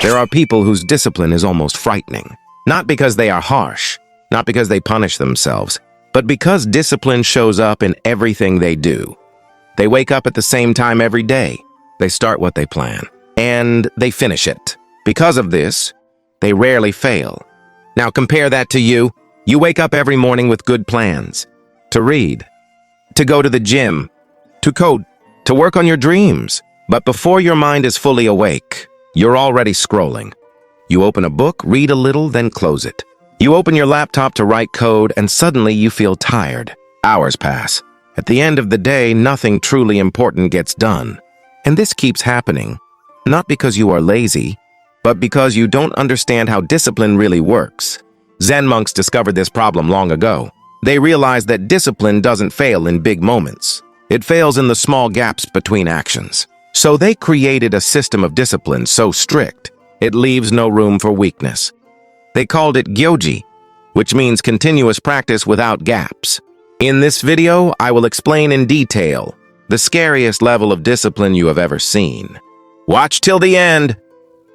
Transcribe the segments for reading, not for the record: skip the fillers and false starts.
There are people whose discipline is almost frightening. Not because they are harsh, not because they punish themselves, but because discipline shows up in everything they do. They wake up at the same time every day. They start what they plan, and they finish it. Because of this, they rarely fail. Now compare that to you. You wake up every morning with good plans. To read, to go to the gym, to code, to work on your dreams. But before your mind is fully awake, you're already scrolling. You open a book, read a little, then close it. You open your laptop to write code, and suddenly you feel tired. Hours pass. At the end of the day, nothing truly important gets done. And this keeps happening, not because you are lazy, but because you don't understand how discipline really works. Zen monks discovered this problem long ago. They realized that discipline doesn't fail in big moments. It fails in the small gaps between actions. So they created a system of discipline so strict, it leaves no room for weakness. They called it Gyoji, which means continuous practice without gaps. In this video, I will explain in detail the scariest level of discipline you have ever seen. Watch till the end.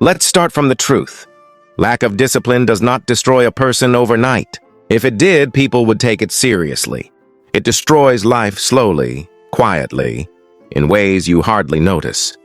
Let's start from the truth. Lack of discipline does not destroy a person overnight. If it did, people would take it seriously. It destroys life slowly, quietly, in ways you hardly notice.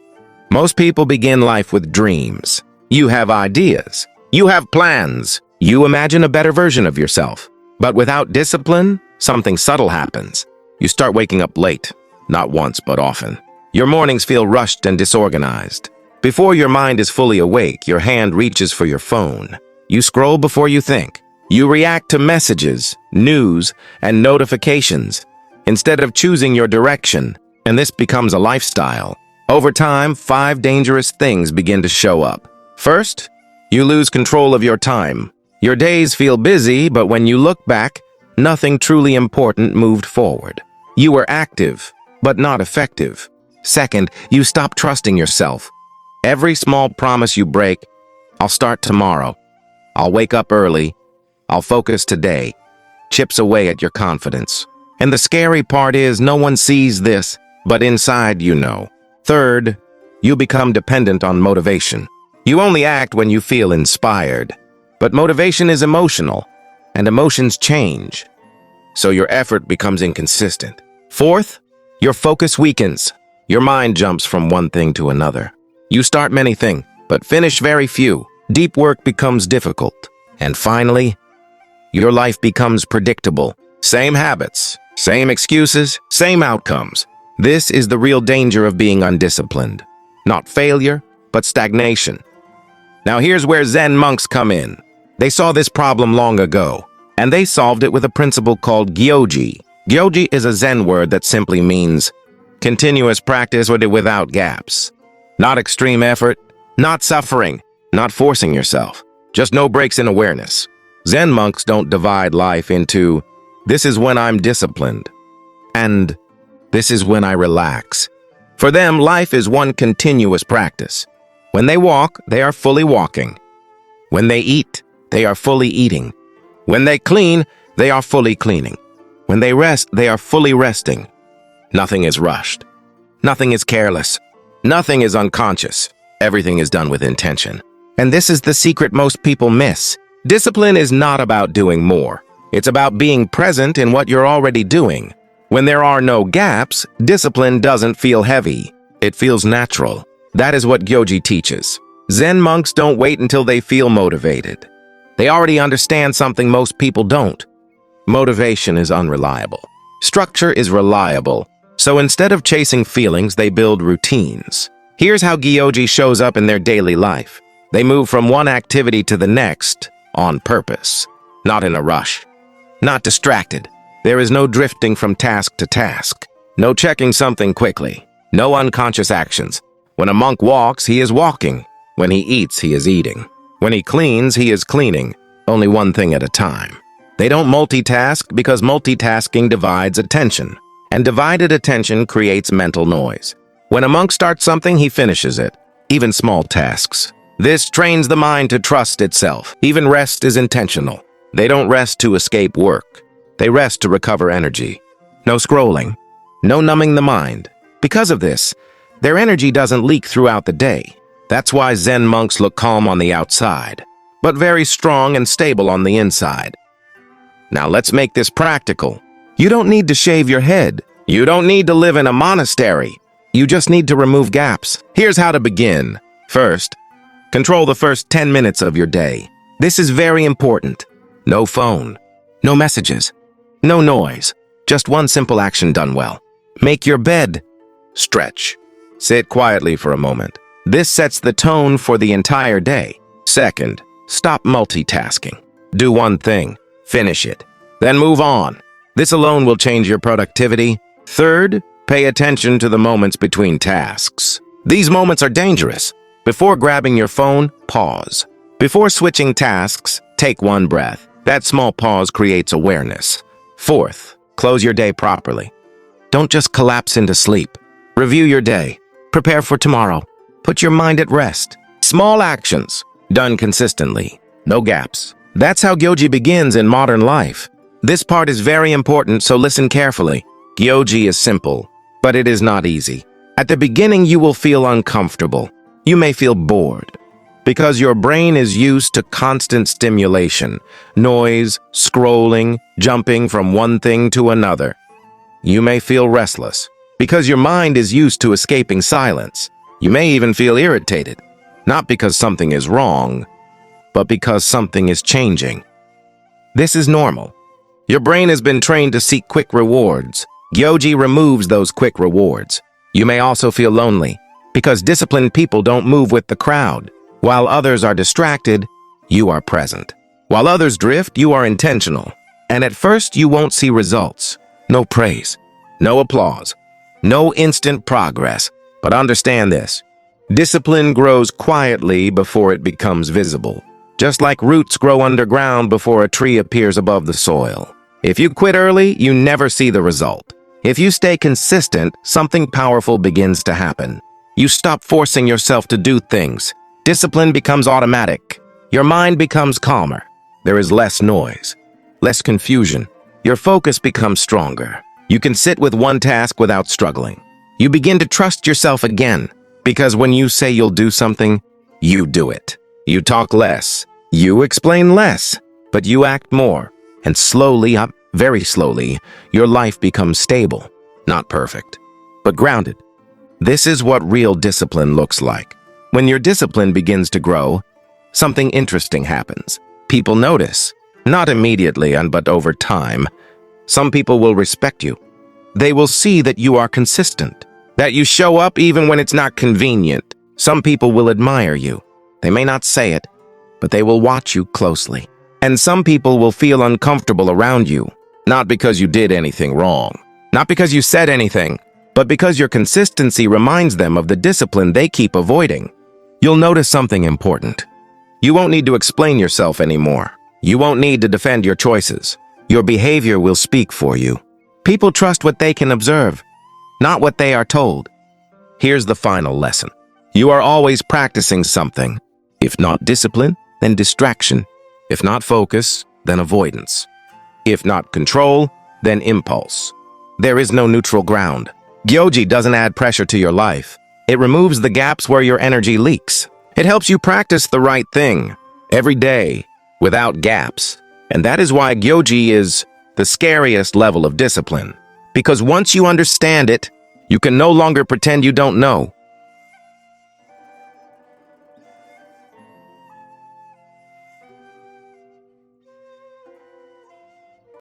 Most people begin life with dreams. You have ideas. You have plans. You imagine a better version of yourself. But without discipline, something subtle happens. You start waking up late, not once but often. Your mornings feel rushed and disorganized. Before your mind is fully awake, your hand reaches for your phone. You scroll before you think. You react to messages, news, and notifications instead of choosing your direction, and this becomes a lifestyle. Over time, 5 dangerous things begin to show up. First, you lose control of your time. Your days feel busy, but when you look back, nothing truly important moved forward. You were active, but not effective. Second, you stop trusting yourself. Every small promise you break, I'll start tomorrow, I'll wake up early, I'll focus today, chips away at your confidence. And the scary part is no one sees this, but inside you know. Third, you become dependent on motivation. You only act when you feel inspired. But motivation is emotional, and emotions change. So your effort becomes inconsistent. Fourth, your focus weakens. Your mind jumps from one thing to another. You start many things, but finish very few. Deep work becomes difficult. And finally, your life becomes predictable. Same habits, same excuses, same outcomes. This is the real danger of being undisciplined. Not failure, but stagnation. Now here's where Zen monks come in. They saw this problem long ago, and they solved it with a principle called Gyoji. Gyoji is a Zen word that simply means continuous practice without gaps. Not extreme effort, not suffering, not forcing yourself. Just no breaks in awareness. Zen monks don't divide life into, this is when I'm disciplined, and this is when I relax. For them, life is one continuous practice. When they walk, they are fully walking. When they eat, they are fully eating. When they clean, they are fully cleaning. When they rest, they are fully resting. Nothing is rushed. Nothing is careless. Nothing is unconscious. Everything is done with intention. And this is the secret most people miss. Discipline is not about doing more. It's about being present in what you're already doing. When there are no gaps, discipline doesn't feel heavy. It feels natural. That is what Gyoji teaches. Zen monks don't wait until they feel motivated. They already understand something most people don't. Motivation is unreliable. Structure is reliable. So instead of chasing feelings, they build routines. Here's how Gyoji shows up in their daily life. They move from one activity to the next on purpose, not in a rush, not distracted. There is no drifting from task to task, no checking something quickly, no unconscious actions. When a monk walks, he is walking. When he eats, he is eating. When he cleans, he is cleaning, only one thing at a time. They don't multitask because multitasking divides attention, and divided attention creates mental noise. When a monk starts something, he finishes it, even small tasks. This trains the mind to trust itself. Even rest is intentional. They don't rest to escape work. They rest to recover energy. No scrolling. No numbing the mind. Because of this, their energy doesn't leak throughout the day. That's why Zen monks look calm on the outside, but very strong and stable on the inside. Now let's make this practical. You don't need to shave your head. You don't need to live in a monastery. You just need to remove gaps. Here's how to begin. First, control the first 10 minutes of your day. This is very important. No phone, no messages, no noise. Just one simple action done well. Make your bed. Stretch. Sit quietly for a moment. This sets the tone for the entire day. Second, stop multitasking. Do one thing, finish it, then move on. This alone will change your productivity. Third, pay attention to the moments between tasks. These moments are dangerous. Before grabbing your phone, pause. Before switching tasks, take one breath. That small pause creates awareness. Fourth, close your day properly. Don't just collapse into sleep. Review your day. Prepare for tomorrow. Put your mind at rest. Small actions, done consistently. No gaps. That's how Gyoji begins in modern life. This part is very important, so listen carefully. Gyoji is simple, but it is not easy. At the beginning, you will feel uncomfortable. You may feel bored, because your brain is used to constant stimulation, noise, scrolling, jumping from one thing to another. You may feel restless, because your mind is used to escaping silence. You may even feel irritated, not because something is wrong, but because something is changing. This is normal. Your brain has been trained to seek quick rewards. Gyoji removes those quick rewards. You may also feel lonely, because disciplined people don't move with the crowd. While others are distracted, you are present. While others drift, you are intentional. And at first, you won't see results. No praise, no applause, no instant progress. But understand this, discipline grows quietly before it becomes visible. Just like roots grow underground before a tree appears above the soil. If you quit early, you never see the result. If you stay consistent, something powerful begins to happen. You stop forcing yourself to do things. Discipline becomes automatic. Your mind becomes calmer. There is less noise, less confusion. Your focus becomes stronger. You can sit with one task without struggling. You begin to trust yourself again, because when you say you'll do something, you do it. You talk less. You explain less, but you act more. And slowly, very slowly, your life becomes stable. Not perfect, but grounded. This is what real discipline looks like. When your discipline begins to grow, something interesting happens. People notice, not immediately, but over time. Some people will respect you. They will see that you are consistent, that you show up even when it's not convenient. Some people will admire you. They may not say it, but they will watch you closely. And some people will feel uncomfortable around you, not because you did anything wrong, not because you said anything, but because your consistency reminds them of the discipline they keep avoiding. You'll notice something important. You won't need to explain yourself anymore. You won't need to defend your choices. Your behavior will speak for you. People trust what they can observe, not what they are told. Here's the final lesson. You are always practicing something. If not discipline, then distraction. If not focus, then avoidance. If not control, then impulse. There is no neutral ground. Gyoji doesn't add pressure to your life. It removes the gaps where your energy leaks. It helps you practice the right thing every day without gaps. And that is why Gyoji is the scariest level of discipline. Because once you understand it, you can no longer pretend you don't know.